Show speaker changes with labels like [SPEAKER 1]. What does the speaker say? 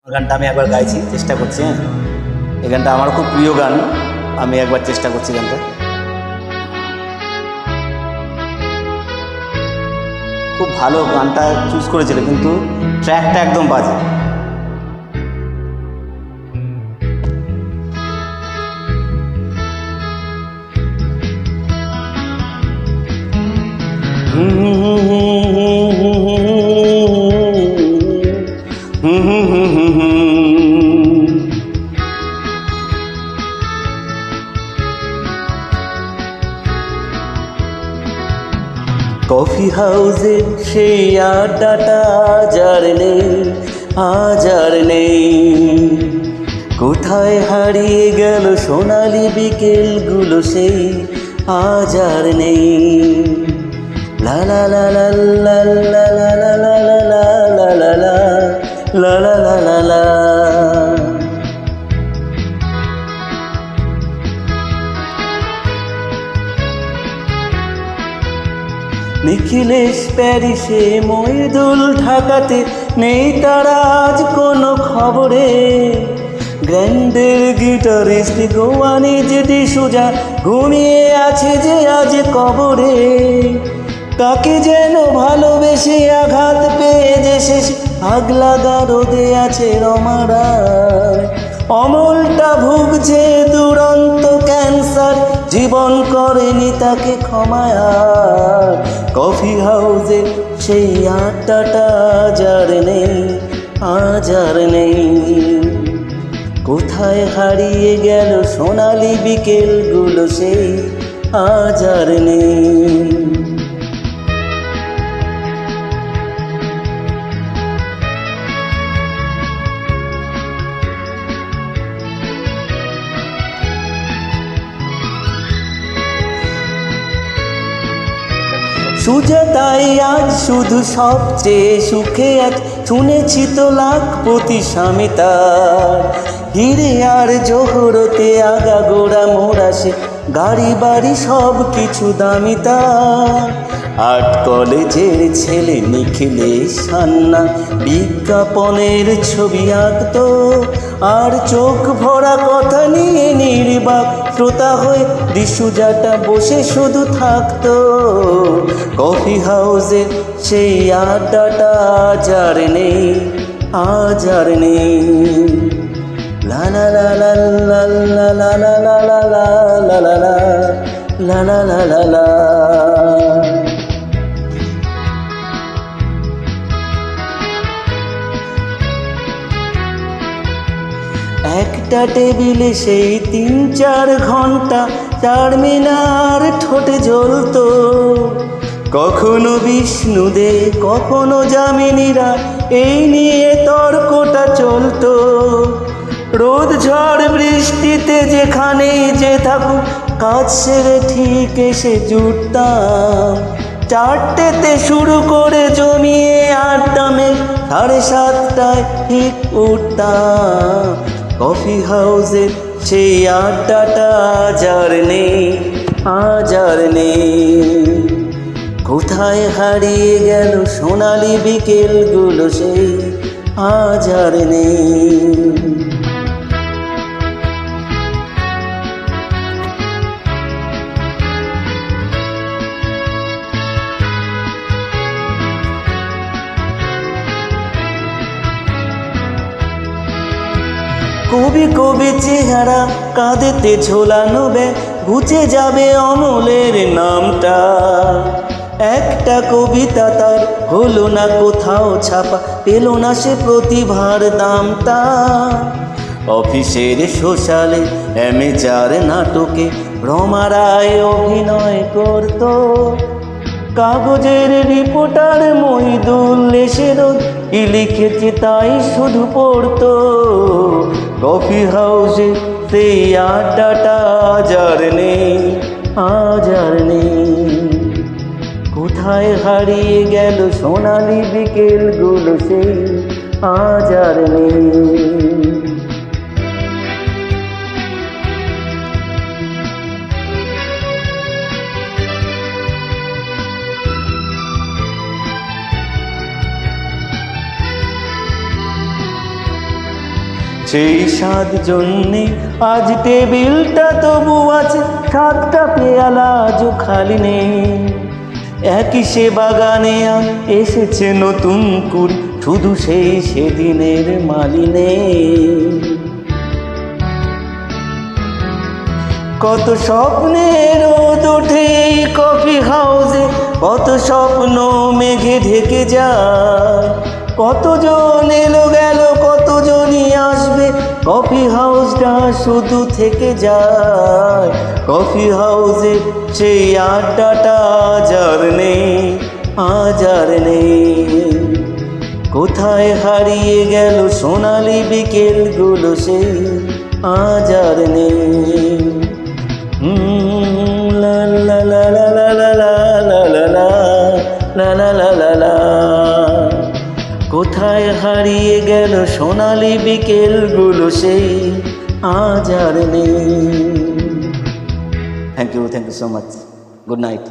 [SPEAKER 1] গানটা আমি একবার গাইছি, চেষ্টা করছি। হ্যাঁ, এই গানটা আমার খুব প্রিয় গান, আমি একবার চেষ্টা করছি গানটা। খুব ভালো গানটা চুজ করেছিল, কিন্তু ট্র্যাকটা একদম বাজে। কফি হাউসে সেই আড্ডাটা আজ আর নেই। কোথায় হারিয়ে গেল সোনালি বিকেলগুলো সেই আজ আর নেই। লা লা লা লা লা লা লা লা লা লা লা লা লা লা লা লা লা লা। নিখিলেশ প্যারিসে, মহিদুল ঢাকাতে, নেই তারা আজ কোনো খবরে। গ্র্যান্ডের গিটারিস্ট গোয়ানি যেটি সোজা ঘুমিয়ে আছে যে আজ কবরে। কাকে যেন ভালোবেসে আঘাত পেয়ে যে শেষ আগলাগা রোদে আছে রমারায়। অমলটা ভুগছে দুরন্ত ক্যান্সার, জীবন করেনি তাকে ক্ষমায়। কফি হাউসে সেই আড্ডাটা আজ আর নেই। কোথায় হারিয়ে গেল সোনালি বিকেলগুলো সেই আজ আর নেই। সুজাতাই আজ শুধু সবচেয়ে সুখে আজ, শুনেছি তো লাখপতি স্বামী তার। হিরে আর জোহরতে আগাগোড়া মোড়াসে, গাড়ি বাড়ি সব কিছু দামি তার। আর্ট কলেজের ছেলে নিখিলেশ সান্না বিজ্ঞাপনের ছবি আঁকত, আর চোখ ভরা কথা নিয়ে নির্বাক শ্রোতা হয়ে দিশুজাটা বসে শুধু থাকতো। কফি হাউসে সেই আড্ডাটা আজ আর নেই। লা লা লা লা লা লা লা লা লা লা লা লা লা লা লা লা লা লা। একটা টেবিলে সেই 3-4 ঘন্টা চারমিনার ঠোঁটে জ্বলতো। কখনো বিষ্ণুদে, কখনো যামিনীরা, এই নিয়ে তর্কটা চলতো। রোদ ঝড় বৃষ্টিতে যেখানেই যে থাকুক, কাজ সেরে ঠিক এসে জুটতাম। 4টেতে শুরু করে জমিয়ে 8টামে 7:30টায় ঠিক উঠতাম। কফি হাউসের সেই আড্ডাটা আজ আর নেই। কোথায় হারিয়ে গেল সোনালি বিকেলগুলো সেই আজ আর নেই। কবি কবি চেহারা, কাঁধেতে ঝোলানো ব্যাগ, ঘুচে যাবে অমলের নামটা। একটা কবিতা তার হলো না কোথাও ছাপা, পেল না সে প্রতিভার দামটা। অফিসের সোশ্যালে, অ্যামেচার নাটকে রমা রায় অভিনয় করত। কাগজের রিপোর্টার মহিদুল এসে রোজ কি লিখেছে তাই শুধু পড়তো। কফি হাউসে সেই আড্ডাটা আজ আর নেই। কোথায় হারিয়ে গেল সোনালি বিকেলগুলো সেই আজ আর নেই। সেই স্বাদ জন্যে আজ টেবিলটা তবু আছে, সাতটা পেয়ালা আজও খালি নেই। একই সে বাগানে আর এসেছে নতুন কুড়ি, শুধু সেই সেদিনের মালিনে। কত স্বপ্নের রোদ ওঠে এই কফি হাউসে, কত স্বপ্ন মেঘে ঢেকে যায়। কতজন এলো গেল, কতজনই আসবে, কফি হাউসটা শুধু থেকে যায়। কফি হাউসে সেই আড্ডাটা আজ আর নেই, আজ আর নেই। কোথায় হারিয়ে গেল সোনালি বিকেলগুলো, সেই আজ আর নেই। লা লা লা লা লা লা লা লা লা লা লা লা লা লা। কোথায় হারিয়ে গেল সোনালি বিকেলগুলো, সেই আজ আর নেই। Thank you so much. Good night.